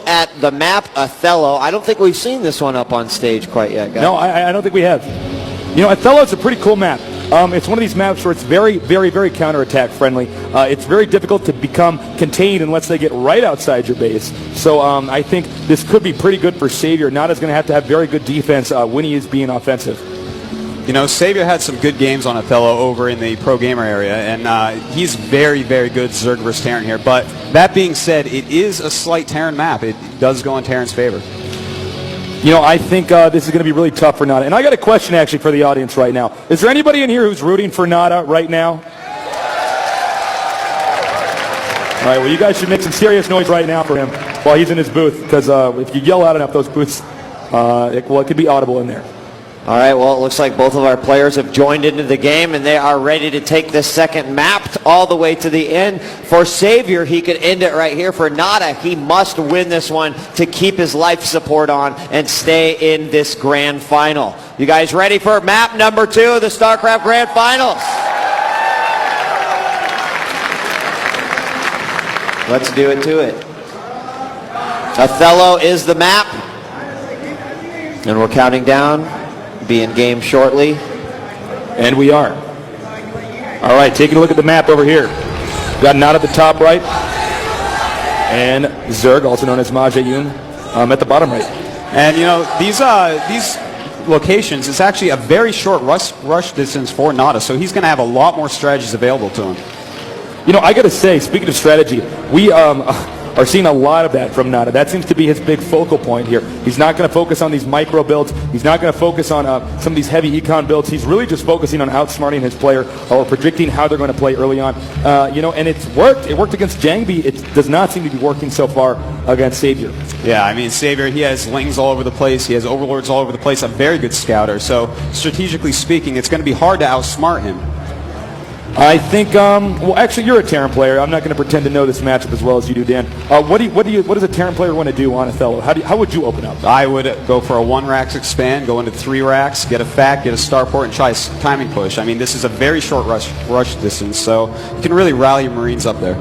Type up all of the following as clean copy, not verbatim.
at the map, Othello. I don't think we've seen this one up on stage quite yet, guys. No, I don't think we have. You know, Othello is a pretty cool map. It's one of these maps where it's very, very, very counterattack friendly. It's very difficult to become contained unless they get right outside your base. So I think this could be pretty good for Savior. Nada's going to have very good defense when he is being offensive. You know, Savior had some good games on Othello over in the pro gamer area, and he's very, very good Zerg versus Terran here. But that being said, it is a slight Terran map. It does go in Terran's favor. You know, I think this is going to be really tough for Nada. And I got a question, actually, for the audience right now. Is there anybody in here who's rooting for Nada right now? All right, well, you guys should make some serious noise right now for him while he's in his booth, because if you yell out enough, those booths, it could be audible in there. All right, well, it looks like both of our players have joined into the game, and they are ready to take this second map all the way to the end. For Savior, he could end it right here. For Nada, he must win this one to keep his life support on and stay in this grand final. You guys ready for map number 2 of the StarCraft Grand Finals? Let's do it to it. Othello is the map, and we're counting down. Be in game shortly. And we are. All right, taking a look at the map over here. Got Nada at the top right. And Zerg, also known as Majayun, at the bottom right. And, you know, these locations, it's actually a very short rush distance for Nada, so he's going to have a lot more strategies available to him. You know, I got to say, speaking of strategy, we are seeing a lot of that from Nada. That seems to be his big focal point here. He's not going to focus on these micro builds. He's not going to focus on some of these heavy econ builds. He's really just focusing on outsmarting his player or predicting how they're going to play early on. You know, and it's worked. It worked against Jangbi. It does not seem to be working so far against Savior. Yeah, I mean, Savior, he has Lings all over the place. He has Overlords all over the place. A very good scouter. So, strategically speaking, it's going to be hard to outsmart him. I think, well, actually, you're a Terran player. I'm not going to pretend to know this matchup as well as you do, Dan. What does a Terran player want to do on Othello? How would you open up? I would go for a 1 racks expand, go into 3 racks, get a FAC, get a starport, and try a timing push. I mean, this is a very short rush distance, so you can really rally your Marines up there.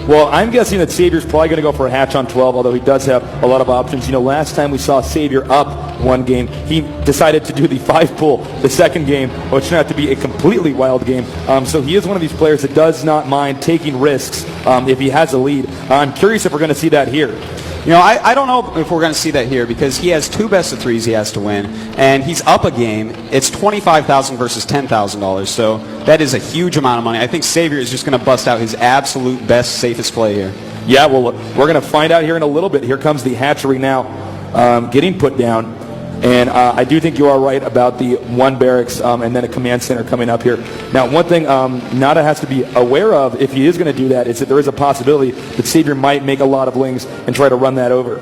Well, I'm guessing that Savior's probably going to go for a hatch on 12, although he does have a lot of options. You know, last time we saw Savior up 1 game, he decided to do the 5 pull the second game, which turned out to be a completely wild game. So he is one of these players that does not mind taking risks if he has a lead. I'm curious if we're going to see that here. You know, I don't know if we're going to see that here because he has 2 best of 3s he has to win, and he's up a game. It's $25,000 versus $10,000, so that is a huge amount of money. I think Savior is just going to bust out his absolute best, safest play here. Yeah, well, we're going to find out here in a little bit. Here comes the hatchery now getting put down. And I do think you are right about the 1 barracks and then a command center coming up here. Now, one thing Nada has to be aware of, if he is going to do that, is that there is a possibility that Savior might make a lot of Lings and try to run that over.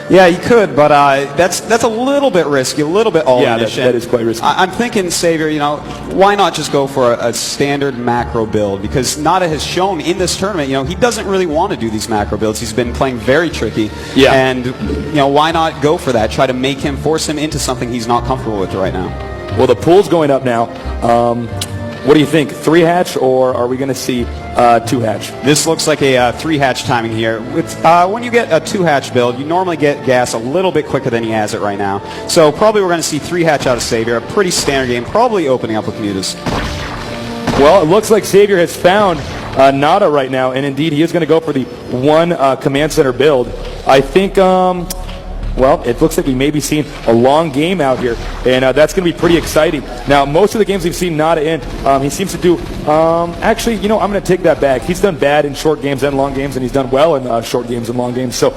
Yeah, he could, but that's a little bit risky, a little bit all-in-ish. Yeah, that is quite risky. I'm thinking, Savior, you know, why not just go for a standard macro build? Because Nada has shown in this tournament, you know, he doesn't really want to do these macro builds. He's been playing very tricky. Yeah. And, you know, why not go for that? Try to force him into something he's not comfortable with right now. Well, the pool's going up now. What do you think, 3 hatch, or are we going to see 2 hatch? This looks like a 3 hatch timing here. When you get a 2 hatch build, you normally get gas a little bit quicker than he has it right now. So probably we're going to see 3 hatch out of Savior, a pretty standard game, probably opening up with mutas. Well, it looks like Savior has found Nada right now, and indeed he is going to go for the 1 command center build. I think... well, it looks like we may be seeing a long game out here, and that's going to be pretty exciting. Now, most of the games we've seen Nada in, he seems to do, actually, you know, I'm going to take that back. He's done bad in short games and long games, and he's done well in short games and long games. So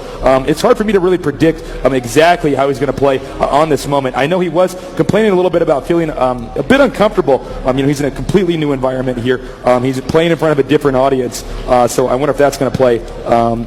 it's hard for me to really predict exactly how he's going to play on this moment. I know he was complaining a little bit about feeling a bit uncomfortable. You know, he's in a completely new environment here. He's playing in front of a different audience, so I wonder if that's going to play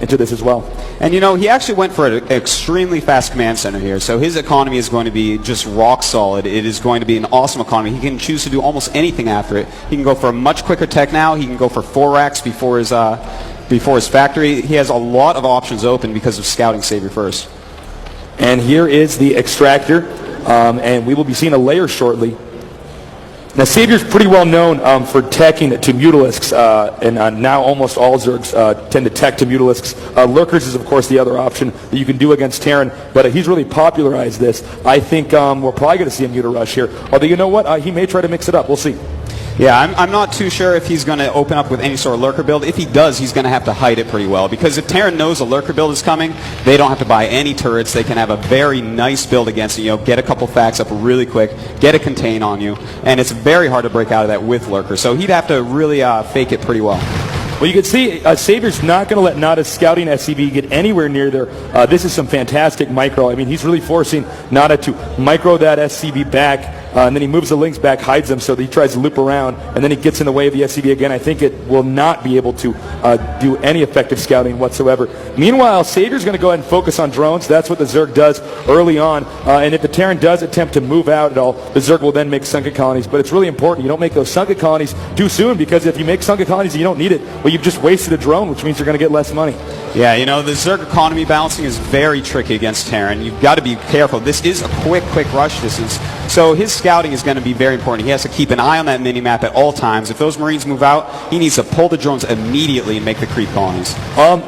into this as well. And, you know, he actually went for an extremely fast command center here, so his economy is going to be just rock solid. It is going to be an awesome economy. He can choose to do almost anything after it. He can go for a much quicker tech now. He can go for 4 racks before his factory. He has a lot of options open because of scouting Savior first. And here is the extractor, and we will be seeing a layer shortly. Now, Savior's pretty well known for teching to Mutalisks, and now almost all Zergs tend to tech to Mutalisks. Lurkers is, of course, the other option that you can do against Terran, but he's really popularized this. I think we're probably going to see a Muta Rush here, although you know what? He may try to mix it up. We'll see. Yeah, I'm not too sure if he's going to open up with any sort of lurker build. If he does, he's going to have to hide it pretty well, because if Terran knows a lurker build is coming, they don't have to buy any turrets. They can have a very nice build against it. You know, get a couple facts up really quick, get a contain on you, and it's very hard to break out of that with lurker. So he'd have to really fake it pretty well. Well, you can see Savior's not going to let Nada's scouting SCV get anywhere near there. This is some fantastic micro. I mean, he's really forcing Nada to micro that SCV back, and then he moves the links back, hides them, so that he tries to loop around, and then he gets in the way of the SCV again. I think it will not be able to do any effective scouting whatsoever. Meanwhile, Savior's going to go ahead and focus on drones. That's what the Zerg does early on, and if the Terran does attempt to move out at all, the Zerg will then make sunken colonies. But it's really important you don't make those sunken colonies too soon, because if you make sunken colonies and you don't need it, well, you've just wasted a drone, which means you're going to get less money. Yeah, you know, the Zerg economy balancing is very tricky against Terran. You've got to be careful. This is a quick rush distance, so his scouting is going to be very important. He has to keep an eye on that mini-map at all times. If those Marines move out, he needs to pull the drones immediately and make the creep colonies.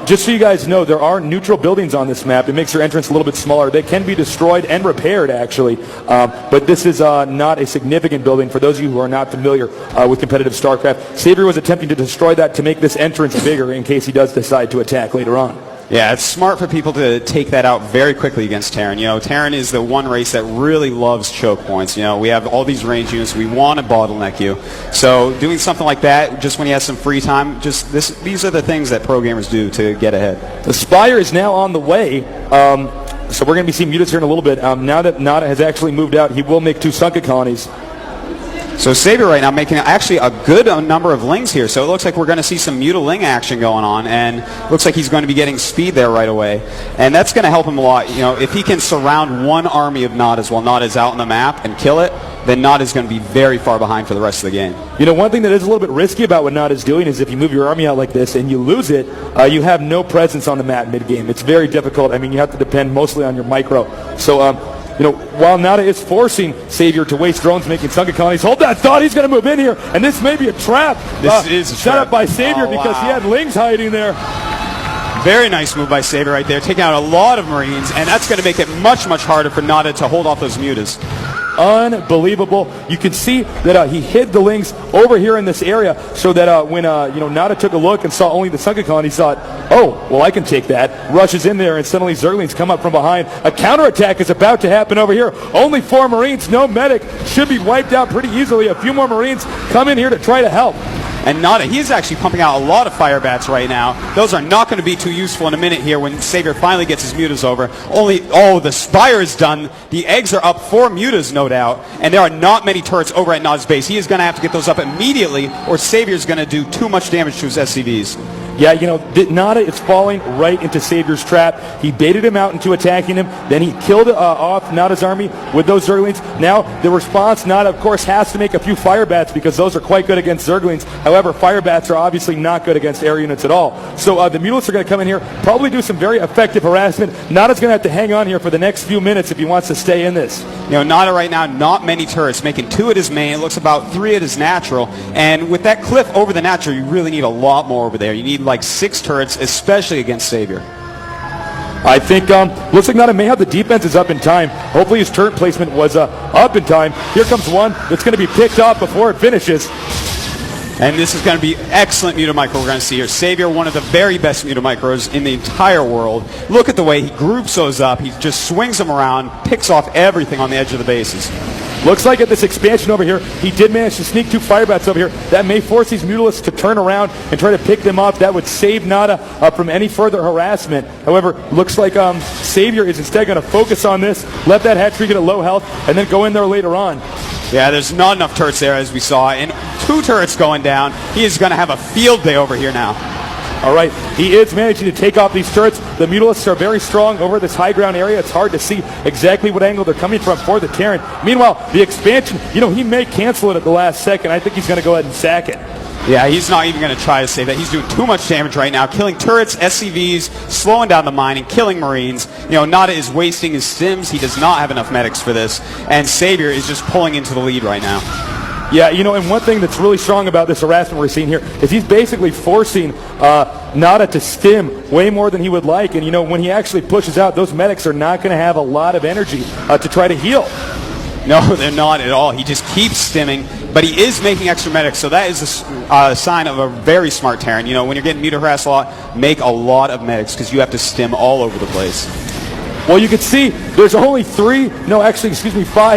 Just so you guys know, there are neutral buildings on this map. It makes your entrance a little bit smaller. They can be destroyed and repaired, actually, but this is not a significant building. For those of you who are not familiar with competitive StarCraft, Savior was attempting to destroy that to make this entrance bigger in case he does decide to attack later on. Yeah, it's smart for people to take that out very quickly against Terran. You know, Terran is the one race that really loves choke points. You know, we have all these range units. We want to bottleneck you. So doing something like that, just when he has some free time, these are the things that pro gamers do to get ahead. The Spire is now on the way. So we're going to be seeing Mutas here in a little bit. Now that Nada has actually moved out, he will make 2 sunken colonies. So Savior right now making actually a good number of lings here. So it looks like we're going to see some Muta-ling action going on, and looks like he's going to be getting speed there right away. And that's going to help him a lot. You know, if he can surround one army of Nada's while Nada's out on the map and kill it, then Nada's going to be very far behind for the rest of the game. You know, one thing that is a little bit risky about what Nada's doing is if you move your army out like this and you lose it, you have no presence on the map mid-game. It's very difficult. I mean, you have to depend mostly on your micro. So, you know, while Nada is forcing Savior to waste drones making sunken colonies, hold that thought, he's going to move in here, and this may be a trap. This is a set trap. up by Savior because he had lings hiding there. Very nice move by Savior right there, taking out a lot of Marines, and that's going to make it much harder for Nada to hold off those Mutas. Unbelievable. You can see that he hid the lings over here in this area so that when you know, Nada took a look and saw only the sunken colony, he thought, oh, well, I can take that. Rushes in there, and suddenly Zerglings come up from behind. A counterattack is about to happen over here. Only 4 Marines, no medic. Should be wiped out pretty easily. A few more Marines come in here to try to help. And Nada, he is actually pumping out a lot of fire bats right now. Those are not going to be too useful in a minute here when Savior finally gets his Mutas over. The Spire is done. The eggs are up for Mutas, no doubt. And there are not many turrets over at Nada's base. He is going to have to get those up immediately, or Savior's going to do too much damage to his SCVs. Yeah, you know, Nada is falling right into Savior's trap. He baited him out into attacking him. Then he killed off Nada's army with those Zerglings. Now, the response, Nada, of course, has to make a few fire bats because those are quite good against Zerglings. However, fire bats are obviously not good against air units at all. So the Mutalisks are going to come in here, probably do some very effective harassment. Nada's going to have to hang on here for the next few minutes if he wants to stay in this. You know, Nada right now, not many turrets, making 2 at his main. It looks about 3 at his natural. And with that cliff over the natural, you really need a lot more over there. You need like 6 turrets, especially against Savior. I think, looks like Nada may have the defenses up in time. Hopefully his turret placement was up in time. Here comes one that's going to be picked off before it finishes. And this is going to be excellent Muta micro we're going to see here. Savior, one of the very best Muta micros in the entire world. Look at the way he groups those up. He just swings them around, picks off everything on the edge of the bases. Looks like at this expansion over here, he did manage to sneak 2 fire bats over here. That may force these Mutalisks to turn around and try to pick them up. That would save Nada from any further harassment. However, looks like Savior is instead going to focus on this, let that hatchery get a low health, and then go in there later on. Yeah, there's not enough turrets there, as we saw, and 2 turrets going down. He is going to have a field day over here now. All right, he is managing to take off these turrets. The Mutalisks are very strong over this high ground area. It's hard to see exactly what angle they're coming from for the Terran. Meanwhile, the expansion, you know, he may cancel it at the last second. I think he's going to go ahead and sack it. Yeah, he's not even going to try to save that. He's doing too much damage right now, killing turrets, SCVs, slowing down the mining, killing Marines. You know, Nada is wasting his stims. He does not have enough medics for this. And Savior is just pulling into the lead right now. Yeah, you know, and one thing that's really strong about this harassment we're seeing here is he's basically forcing Nada to stim way more than he would like. And, you know, when he actually pushes out, those medics are not going to have a lot of energy to try to heal. No, they're not at all. He just keeps stimming, but he is making extra medics, so that is a sign of a very smart Terran. You know, when you're getting muted harassed a lot, make a lot of medics because you have to stim all over the place. Well, you can see there's only 5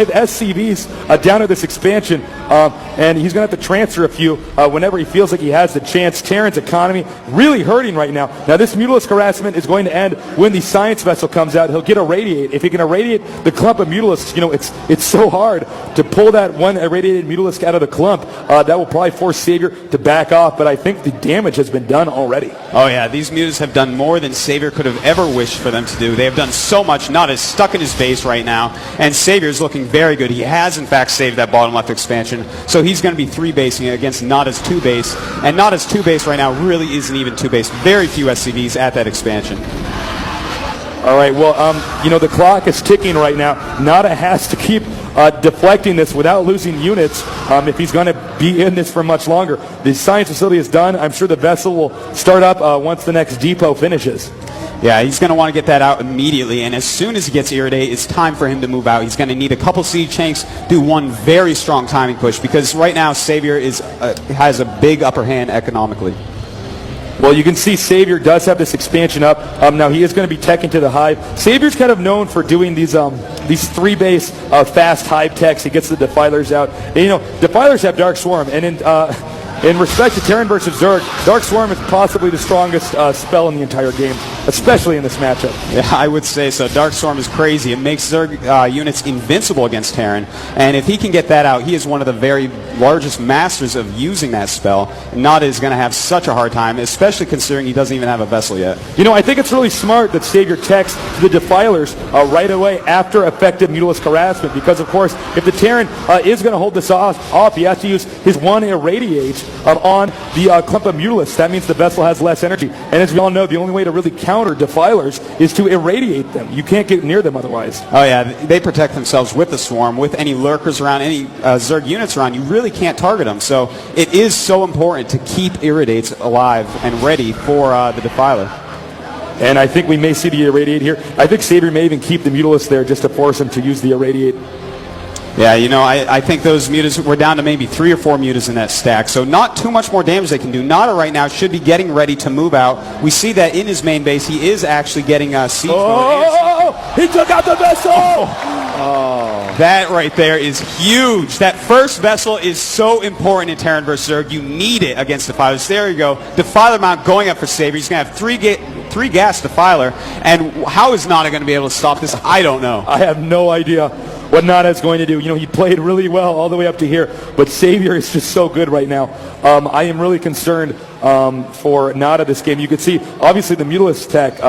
SCVs down at this expansion, and he's going to have to transfer a few whenever he feels like he has the chance. Terran's economy really hurting right now. Now, this Mutalisk harassment is going to end when the science vessel comes out. He'll get irradiate. If he can irradiate the clump of Mutalisks, you know, it's so hard to pull that one irradiated Mutalisk out of the clump. That will probably force Savior to back off, but I think the damage has been done already. Oh, yeah, these Mutalisks have done more than Savior could have ever wished for them to do. They have done so much. Nada's stuck in his base right now, and Savior's looking very good. He has, in fact, saved that bottom left expansion, so he's going to be 3-basing it against Nada's 2-base, and Nada's 2-base right now really isn't even 2-base. Very few SCVs at that expansion. All right, well, you know, the clock is ticking right now. Nada has to keep deflecting this without losing units if he's going to be in this for much longer. The science facility is done. I'm sure the vessel will start up once the next depot finishes. Yeah, he's going to want to get that out immediately, and as soon as he gets irradiated, it's time for him to move out. He's going to need a couple siege tanks, do one very strong timing push, because right now Savior has a big upper hand economically. Well, you can see Savior does have this expansion up. Now he is going to be teching to the hive. Savior's kind of known for doing these 3-base fast hive techs. He gets the defilers out. And, you know, defilers have Dark Swarm, and in respect to Terran versus Zerg, Dark Swarm is possibly the strongest spell in the entire game, especially in this matchup. Yeah, I would say so. Dark Swarm is crazy. It makes Zerg units invincible against Terran, and if he can get that out, he is one of the very largest masters of using that spell. Nada is going to have such a hard time, especially considering he doesn't even have a vessel yet. You know, I think it's really smart that Savior techs to the defilers right away after effective Mutalisk harassment, because, of course, if the Terran is going to hold this off, he has to use his 1 irradiate on the clump of Mutalisks. That means the vessel has less energy. And as we all know, the only way to really counter defilers is to irradiate them. You can't get near them otherwise. Oh, yeah. They protect themselves with the swarm. With any lurkers around, any Zerg units around, you really can't target them. So it is so important to keep irradiates alive and ready for the defiler. And I think we may see the irradiate here. I think Savior may even keep the Mutalisk there just to force him to use the irradiate. Yeah, you know, I think those mutas, we're down to maybe 3 or 4 mutas in that stack, so not too much more damage they can do. Nada right now should be getting ready to move out. We see that in his main base, he is actually getting siege mode. He took out the vessel! That right there is huge. That first vessel is so important in Terran vs. Zerg. You need it against Defilers. There you go. Defiler mount going up for Savior. He's going to have 3 gas Defiler, and how is Nada going to be able to stop this? I don't know. I have no idea what Nada is going to do. You know, he played really well all the way up to here, but Savior is just so good right now. I am really concerned for Nada this game. You can see, obviously, the Mutalisk tech,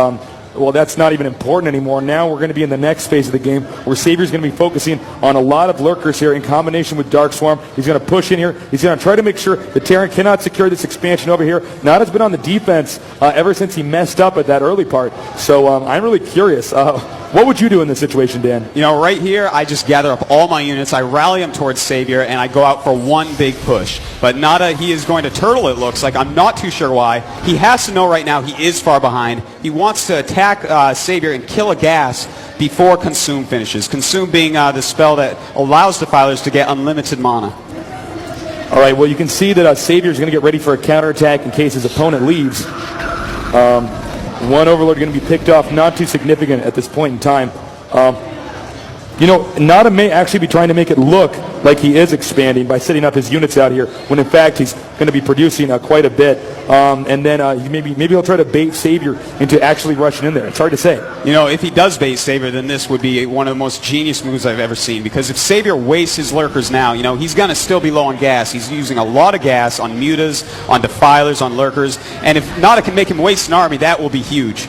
well, that's not even important anymore. Now we're going to be in the next phase of the game where Savior's going to be focusing on a lot of lurkers here in combination with Dark Swarm. He's going to push in here. He's going to try to make sure the Terran cannot secure this expansion over here. Nada's been on the defense ever since he messed up at that early part. So I'm really curious. What would you do in this situation, Dan? You know, right here, I just gather up all my units, I rally them towards Savior, and I go out for one big push. But Nada, he is going to turtle, it looks like. I'm not too sure why. He has to know right now he is far behind. He wants to attack Savior and kill a gas before Consume finishes. Consume being the spell that allows Defilers to get unlimited mana. All right, well, you can see that Savior's going to get ready for a counterattack in case his opponent leaves. One Overlord going to be picked off, not too significant at this point in time. You know, Nada may actually be trying to make it look like he is expanding by setting up his units out here, when in fact he's going to be producing quite a bit. And then maybe he'll try to bait Savior into actually rushing in there. It's hard to say. You know, if he does bait Savior, then this would be one of the most genius moves I've ever seen. Because if Savior wastes his lurkers now, you know, he's going to still be low on gas. He's using a lot of gas on mutas, on defilers, on lurkers. And if Nada can make him waste an army, that will be huge.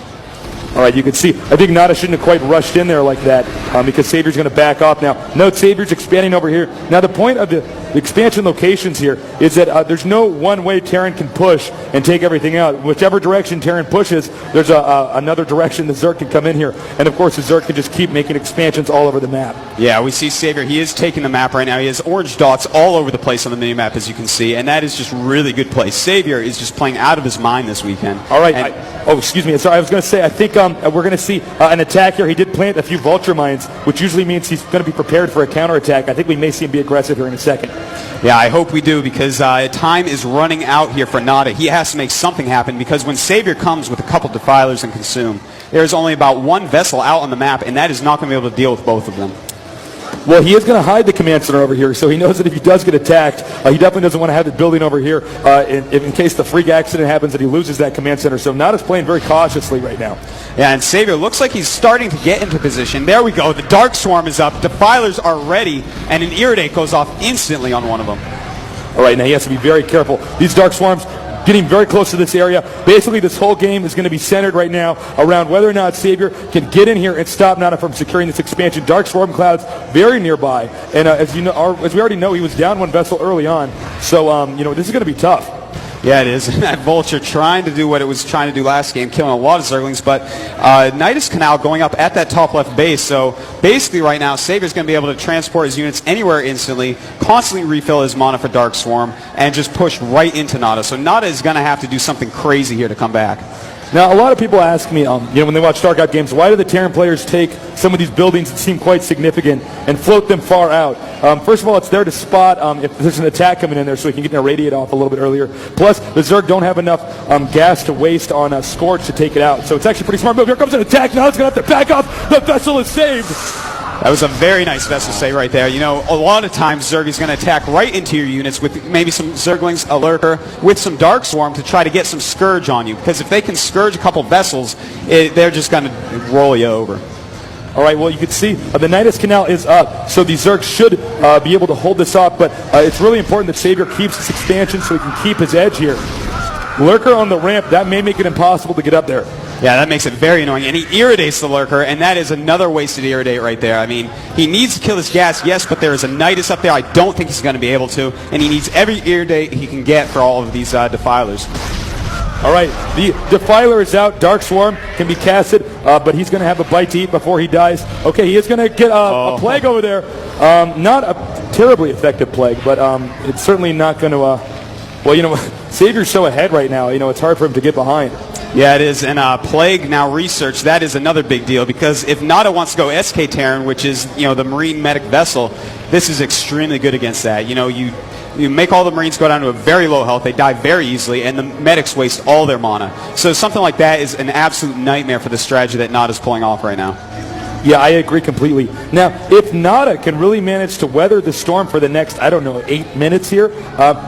All right, you can see, I think Nada shouldn't have quite rushed in there like that because Savior's going to back off now. Note, Savior's expanding over here. Now, the point of the the expansion locations here is that there's no one way Terran can push and take everything out. Whichever direction Terran pushes, there's another direction the Zerg can come in here. And of course, the Zerg can just keep making expansions all over the map. Yeah, we see Savior. He is taking the map right now. He has orange dots all over the place on the mini-map, as you can see, and that is just really good play. Savior is just playing out of his mind this weekend. All right. Excuse me. Sorry, I was going to say, I think we're going to see an attack here. He did plant a few vulture mines, which usually means he's going to be prepared for a counterattack. I think we may see him be aggressive here in a second. Yeah, I hope we do, because time is running out here for Nada. He has to make something happen, because when Savior comes with a couple defilers and consume, there's only about one vessel out on the map, and that is not going to be able to deal with both of them. Well, he is going to hide the command center over here, so he knows that if he does get attacked, he definitely doesn't want to have it building over here in case the freak accident happens that he loses that command center. So Nada's playing very cautiously right now. Yeah, and Savior looks like he's starting to get into position. There we go. The Dark Swarm is up. Defilers are ready, and an Iridate goes off instantly on one of them. All right, now he has to be very careful. These Dark Swarms getting very close to this area. Basically, this whole game is going to be centered right now around whether or not Savior can get in here and stop Nada from securing this expansion. Dark Swarm clouds very nearby, and as you know, as we already know, he was down one vessel early on. So this is going to be tough. Yeah, it is. And that Vulture trying to do what it was trying to do last game, killing a lot of Zerglings, but Nidus Canal going up at that top left base. So basically right now, Savior's going to be able to transport his units anywhere instantly, constantly refill his mana for Dark Swarm, and just push right into Nada. So Nada is going to have to do something crazy here to come back. Now, a lot of people ask me, when they watch StarCraft games, why do the Terran players take some of these buildings that seem quite significant and float them far out? First of all, it's there to spot if there's an attack coming in there, so we can get an irradiate off a little bit earlier. Plus, the Zerg don't have enough gas to waste on Scorch to take it out. So it's actually a pretty smart move. Here comes an attack. Now it's going to have to back off. The vessel is saved. That was a very nice vessel save right there. You know, a lot of times Zerg is going to attack right into your units with maybe some Zerglings, a Lurker, with some Dark Swarm to try to get some Scourge on you. Because if they can Scourge a couple vessels, they're just going to roll you over. All right, well, you can see the Nidus Canal is up, so the Zerg should be able to hold this off. But it's really important that Savior keeps this expansion so he can keep his edge here. Lurker on the ramp, that may make it impossible to get up there. Yeah, that makes it very annoying. And he irridates the Lurker, and that is another wasted irritate right there. I mean, he needs to kill his gas, yes, but there is a Nidus up there. I don't think he's going to be able to. And he needs every irritate he can get for all of these Defilers. All right, the Defiler is out. Dark Swarm can be casted, but he's going to have a bite to eat before he dies. Okay, he is going to get a Plague over there. Not a terribly effective Plague, but it's certainly not going to... Savior's so ahead right now, it's hard for him to get behind. Yeah, it is. And Plague now research, that is another big deal, because if Nada wants to go SK Terran, which is, the Marine medic vessel, this is extremely good against that. You make all the Marines go down to a very low health, they die very easily, and the medics waste all their mana. So something like that is an absolute nightmare for the strategy that Nada's pulling off right now. Yeah, I agree completely. Now, if Nada can really manage to weather the storm for the next, 8 minutes here,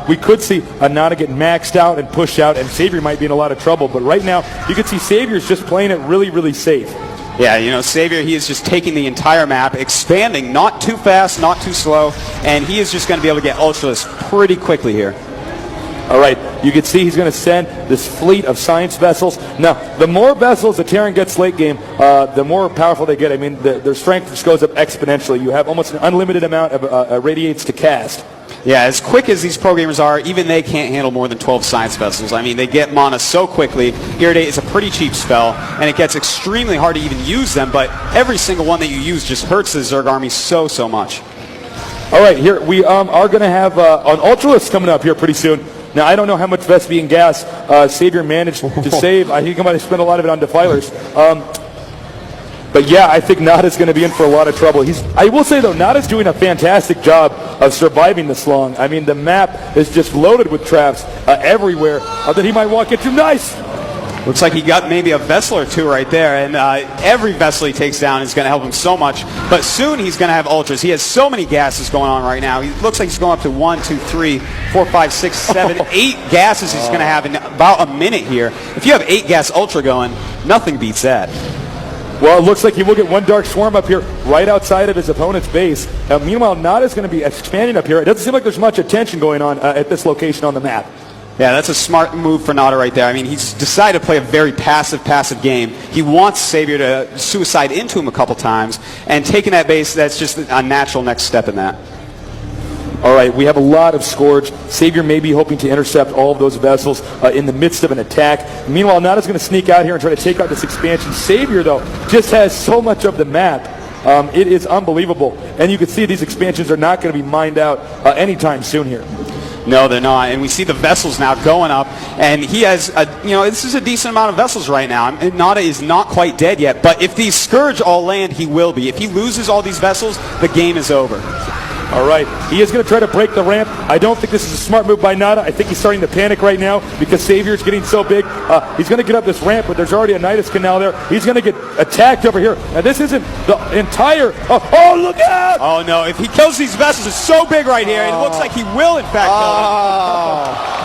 we could see Nada get maxed out and pushed out, and Savior might be in a lot of trouble. But right now, you can see Savior's just playing it really, really safe. Yeah, Savior, he is just taking the entire map, expanding, not too fast, not too slow, and he is just going to be able to get Ultralisk pretty quickly here. All right, you can see he's going to send this fleet of science vessels. Now, the more vessels the Terran gets late game, the more powerful they get. I mean, their strength just goes up exponentially. You have almost an unlimited amount of irradiates to cast. Yeah, as quick as these pro gamers are, even they can't handle more than 12 science vessels. I mean, they get mana so quickly. Irritate is a pretty cheap spell, and it gets extremely hard to even use them, but every single one that you use just hurts the Zerg army so much. All right, here we are going to have an Ultralisk coming up here pretty soon. Now, I don't know how much Vespian gas Savior managed to save. I think he might have spent a lot of it on Defilers. But yeah, I think Nada's going to be in for a lot of trouble. I will say, though, Nada's doing a fantastic job of surviving this long. I mean, the map is just loaded with traps everywhere that he might walk into. Nice! Looks like he got maybe a vessel or two right there, and every vessel he takes down is going to help him so much. But soon he's going to have ultras. He has so many gases going on right now. He looks like he's going up to 1, 2, 3, 4, 5, 6, 7, 8 gases he's going to have in about a minute here. If you have 8 gas ultra going, nothing beats that. Well, it looks like he will get one Dark Swarm up here right outside of his opponent's base. Meanwhile, Nada's going to be expanding up here. It doesn't seem like there's much attention going on at this location on the map. Yeah, that's a smart move for Nada right there. I mean, he's decided to play a very passive game. He wants Savior to suicide into him a couple times, and taking that base, that's just a natural next step in that. All right, we have a lot of Scourge. Savior may be hoping to intercept all of those vessels in the midst of an attack. Meanwhile, Nada's going to sneak out here and try to take out this expansion. Savior, though, just has so much of the map. It is unbelievable. And you can see these expansions are not going to be mined out anytime soon here. No, they're not. And we see the vessels now going up. And he has, this is a decent amount of vessels right now. And Nada is not quite dead yet. But if these Scourge all land, he will be. If he loses all these vessels, the game is over. All right, he is going to try to break the ramp. I don't think this is a smart move by Nada. I think he's starting to panic right now because Savior's getting so big. He's going to get up this ramp, but there's already a Nidus Canal there. He's going to get attacked over here. Now, this isn't the entire... Oh, look out! Oh, no. If he kills these vessels, it's so big right here. It looks like he will, in fact, kill them.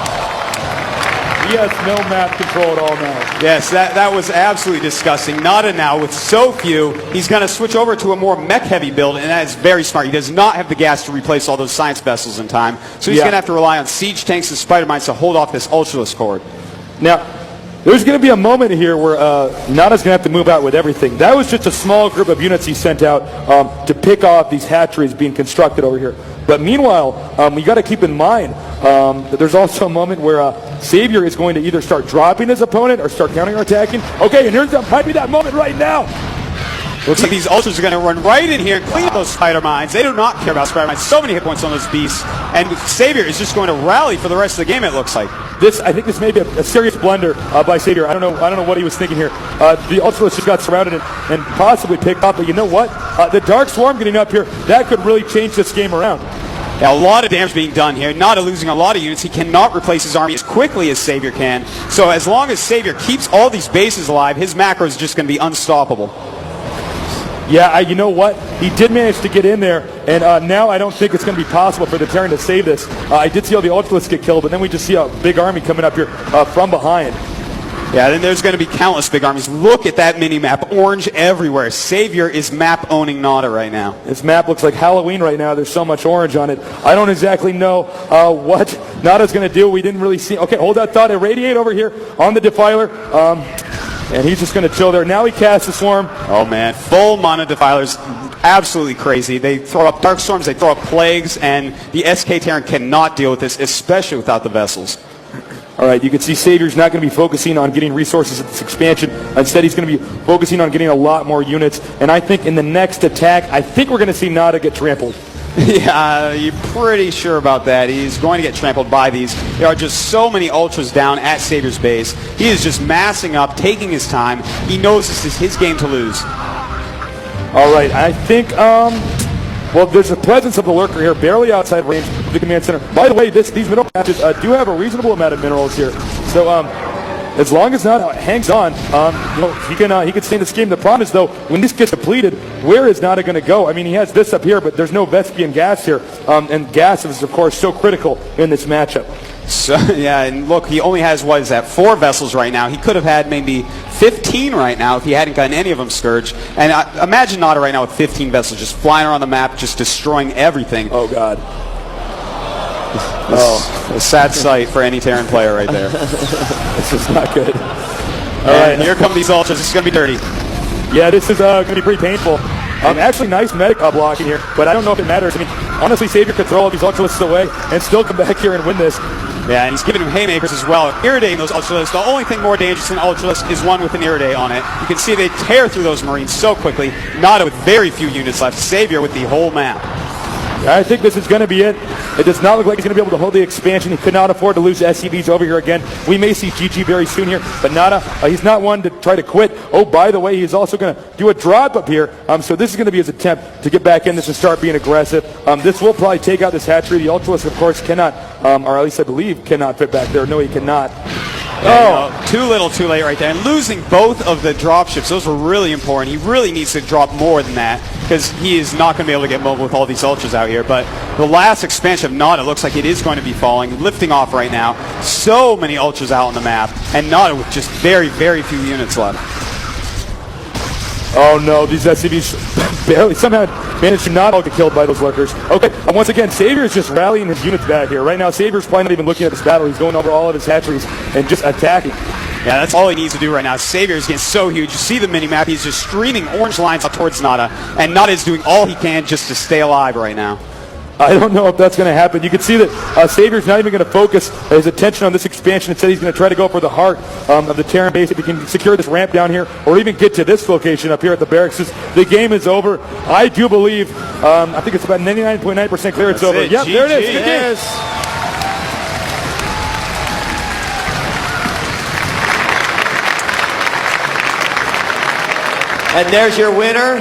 He has no map control at all now. Yes, that was absolutely disgusting. Nada now, with so few, he's going to switch over to a more mech-heavy build, and that is very smart. He does not have the gas to replace all those science vessels in time, so he's going to have to rely on siege tanks and spider mines to hold off this Ultralisk horde. Now, there's going to be a moment here where Nada's going to have to move out with everything. That was just a small group of units he sent out to pick off these hatcheries being constructed over here. But meanwhile, we got to keep in mind that there's also a moment where Savior is going to either start dropping his opponent or start counterattacking. Okay, and here's might be that moment right now. Looks like these Ultras are going to run right in here and clean up those spider mines. They do not care about spider mines. So many hit points on those beasts. And Savior is just going to rally for the rest of the game, it looks like. I think this may be a serious blunder by Savior. I don't know what he was thinking here. The Ultras just got surrounded and possibly picked up. But you know what? The Dark Swarm getting up here, that could really change this game around. Yeah, a lot of damage being done here. Nada losing a lot of units. He cannot replace his army as quickly as Savior can. So as long as Savior keeps all these bases alive, his macro is just going to be unstoppable. Yeah, you know what? He did manage to get in there, and now I don't think it's going to be possible for the Terran to save this. I did see all the Ultralists get killed, but then we just see a big army coming up here from behind. Yeah, then there's going to be countless big armies. Look at that mini-map. Orange everywhere. Savior is map-owning Nada right now. This map looks like Halloween right now. There's so much orange on it. I don't exactly know what Nada's going to do. We didn't really see... Okay, hold that thought. Irradiate over here on the Defiler. And he's just going to chill there. Now he casts the Swarm. Oh, man. Full Mana Defilers. Absolutely crazy. They throw up Dark Storms. They throw up Plagues. And the SK Terran cannot deal with this, especially without the vessels. All right, you can see Savior's not going to be focusing on getting resources at this expansion. Instead, he's going to be focusing on getting a lot more units. And I think in the next attack, I think we're going to see Nada get trampled. Yeah, you're pretty sure about that. He's going to get trampled by these. There are just so many Ultras down at Savior's base. He is just massing up, taking his time. He knows this is his game to lose. All right, I think... well, there's a presence of the Lurker here, barely outside range of the command center. By the way, these mineral patches do have a reasonable amount of minerals here. So as long as Nada hangs on, he can stay in this game. The problem is, though, when this gets depleted, where is Nada going to go? I mean, he has this up here, but there's no Vespian gas here. And gas is, of course, so critical in this matchup. So, yeah, and look, he only has, 4 vessels right now. He could have had maybe 15 right now if he hadn't gotten any of them Scourged. And imagine Nada right now with 15 vessels just flying around the map, just destroying everything. Oh, God. A sad sight for any Terran player right there. This is not good. All right, here come these Ultras. This is going to be dirty. Yeah, this is going to be pretty painful. Actually, nice medic blocking here, but I don't know if it matters. I mean, honestly, Savior could throw all these Ultralists away and still come back here and win this. Yeah, and he's giving him haymakers as well, irritating those Ultralists. The only thing more dangerous than Ultralisk is one with an Irritate on it. You can see they tear through those Marines so quickly. Nada with very few units left. Savior with the whole map. I think this is going to be it. It does not look like he's going to be able to hold the expansion. He could not afford to lose SCVs over here again. We may see GG very soon here, but Nada, he's not one to try to quit. Oh, by the way, he's also going to do a drop up here. So this is going to be his attempt to get back in this and start being aggressive. This will probably take out this hatchery. The Ultralisk, of course, cannot, or at least I believe, cannot fit back there. No, he cannot. Too little, too late right there. And losing both of the dropships, those were really important. He really needs to drop more than that because he is not going to be able to get mobile with all these Ultras out here. But the last expansion of Nada looks like it is going to be falling, lifting off right now. So many Ultras out on the map, and Nada with just very, very few units left. Oh no, these SCVs barely somehow managed to not all get killed by those Lurkers. Okay, and once again, Savior is just rallying his units back here. Right now, Savior's probably not even looking at this battle. He's going over all of his hatcheries and just attacking. Yeah, that's all he needs to do right now. Savior is getting so huge. You see the mini-map. He's just streaming orange lines out towards Nada, and Nada is doing all he can just to stay alive right now. I don't know if that's going to happen. You can see that Savior's not even going to focus his attention on this expansion. Instead, he's going to try to go for the heart of the Terran base. If he can secure this ramp down here or even get to this location up here at the barracks, the game is over. I do believe, I think it's about 99.9% clear it's over. Yep, there it is. Good game. And there's your winner,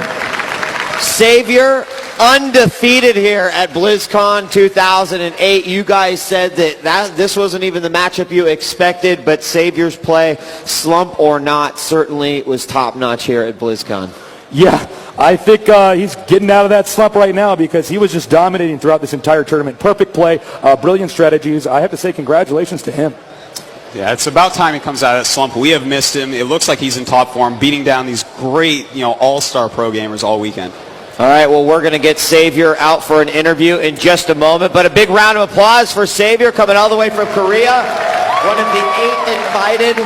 Savior, undefeated here at BlizzCon 2008. You guys said that this wasn't even the matchup you expected, but Savior's play, slump or not, certainly was top-notch here at BlizzCon. Yeah, I think he's getting out of that slump right now because he was just dominating throughout this entire tournament. Perfect play, brilliant strategies. I have to say congratulations to him. Yeah, it's about time he comes out of that slump. We have missed him. It looks like he's in top form, beating down these great, all-star pro gamers all weekend. All right, well, we're going to get Savior out for an interview in just a moment, but a big round of applause for Savior coming all the way from Korea, one of the 8 invited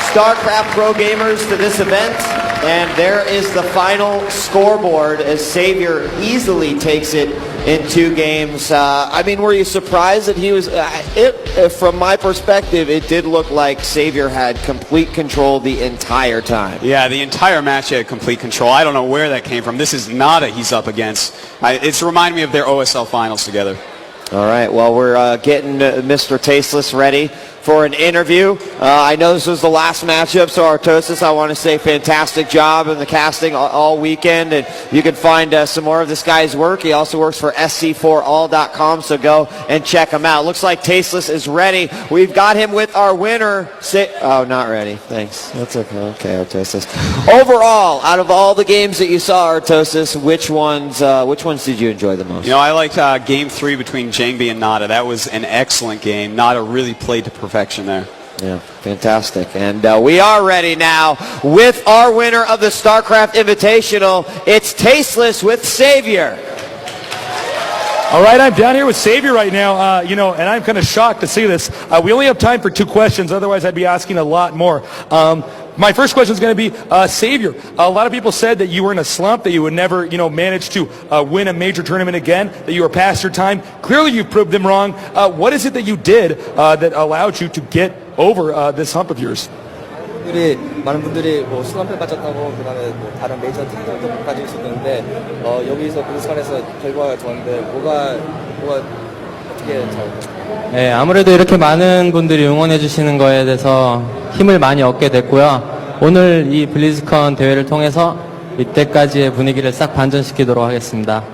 StarCraft pro gamers to this event. And there is the final scoreboard as Savior easily takes it in 2 games. I mean, were you surprised that he was... from my perspective, it did look like Savior had complete control the entire time. Yeah, the entire match he had complete control. I don't know where that came from. This is Nada he's up against. It's reminding me of their OSL finals together. All right, well, we're getting Mr. Tasteless ready for an interview. I know this was the last matchup, so Artosis, I want to say fantastic job in the casting all weekend, and you can find some more of this guy's work. He also works for sc4all.com, so go and check him out. Looks like Tasteless is ready. We've got him with our winner. Oh, not ready. Thanks. That's okay. Okay, Artosis. Overall, out of all the games that you saw, Artosis, which ones did you enjoy the most? I liked Game 3 between Jangbi and Nada. That was an excellent game. Nada really played to perfection there. Yeah, fantastic. And we are ready now with our winner of the StarCraft Invitational. It's Tasteless with Savior. All right, I'm down here with Savior right now, and I'm kind of shocked to see this. We only have time for 2 questions. Otherwise, I'd be asking a lot more. My first question is going to be, Savior, a lot of people said that you were in a slump, that you would never, manage to win a major tournament again, that you were past your time. Clearly, you've proved them wrong. What is it that you did that allowed you to get over this hump of yours? 많은 분들이 뭐 슬럼프에 빠졌다고 그다음에 뭐 다른 메이저 타이틀도 못 가지고 있었는데 여기서 블리즈컨에서 결과가 좋았는데 뭐가 어떻게 잘? 네, 아무래도 이렇게 많은 분들이 응원해 주시는 거에 대해서 힘을 많이 얻게 됐고요. 오늘 이 블리즈컨 대회를 통해서 이때까지의 분위기를 싹 반전시키도록 하겠습니다.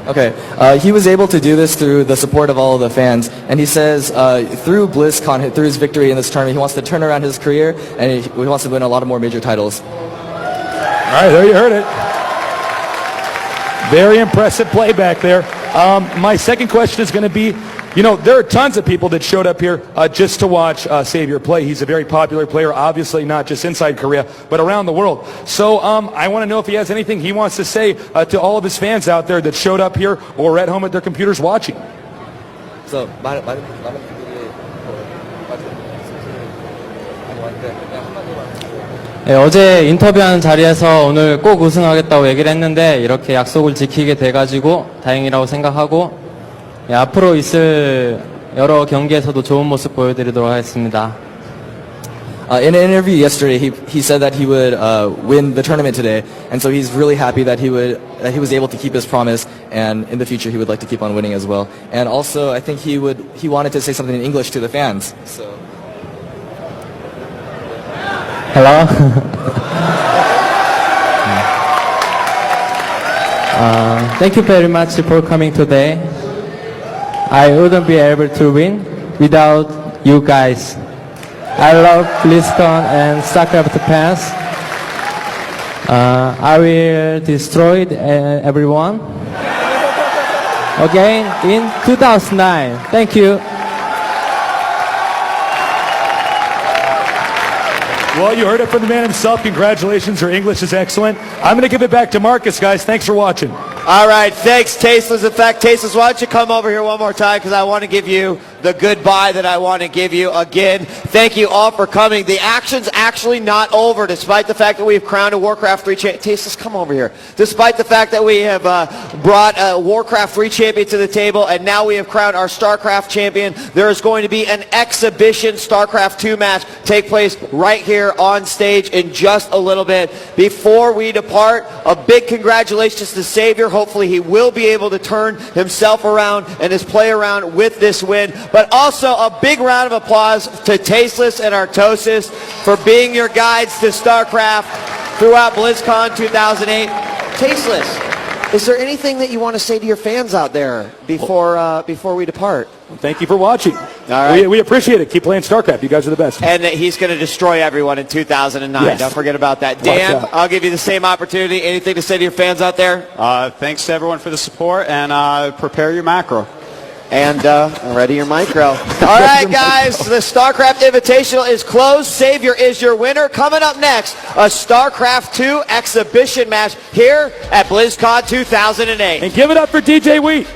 Okay, he was able to do this through the support of all of the fans, and he says through BlizzCon, through his victory in this tournament, he wants to turn around his career, and he wants to win a lot of more major titles. All right, there you heard it. Very impressive play back there. My second question is going to be, there are tons of people that showed up here just to watch Savior play. He's a very popular player, obviously not just inside Korea, but around the world. So I want to know if he has anything he wants to say to all of his fans out there that showed up here or at home at their computers watching. So 많은 분들이 많이 왔는데 그냥 한마디만. 네, 어제 인터뷰하는 자리에서 오늘 꼭 우승하겠다고 얘기를 했는데 이렇게 약속을 지키게 돼가지고 다행이라고 생각하고 앞으로 있을 여러 경기에서도 좋은 모습 보여드리도록 하겠습니다. In an interview yesterday, he said that he would win the tournament today, and so he's really happy that he was able to keep his promise, and in the future he would like to keep on winning as well. And also, I think he wanted to say something in English to the fans. So. Hello. Thank you very much for coming today. I wouldn't be able to win without you guys. I love BlizzCon and StarCraft fans. I will destroy everyone again in 2009. Thank you. Well, you heard it from the man himself. Congratulations. Your English is excellent. I'm going to give it back to Marcus, guys. Thanks for watching. All right, thanks, Tasteless. In fact, Tasteless, why don't you come over here one more time, because I want to give you the goodbye that I want to give you again. Thank you all for coming. The action's actually not over, despite the fact that we've crowned a Warcraft 3 champion. Tasteless, come over here. Despite the fact that we have brought a Warcraft 3 champion to the table, and now we have crowned our StarCraft champion, there is going to be an exhibition StarCraft 2 match take place right here on stage in just a little bit. Before we depart, a big congratulations to Savior. Hopefully he will be able to turn himself around and his play around with this win. But also a big round of applause to Tasteless and Artosis for being your guides to StarCraft throughout BlizzCon 2008. Tasteless, is there anything that you want to say to your fans out there before we depart? Thank you for watching. All right. We appreciate it. Keep playing StarCraft. You guys are the best. And that he's going to destroy everyone in 2009. Yes. Don't forget about that. Watch Dan, out. I'll give you the same opportunity. Anything to say to your fans out there? Thanks to everyone for the support, and prepare your macro. And ready your micro. All right, guys, the StarCraft Invitational is closed. Savior is your winner. Coming up next, a StarCraft 2 exhibition match here at BlizzCon 2008. And give it up for DJ Wheat.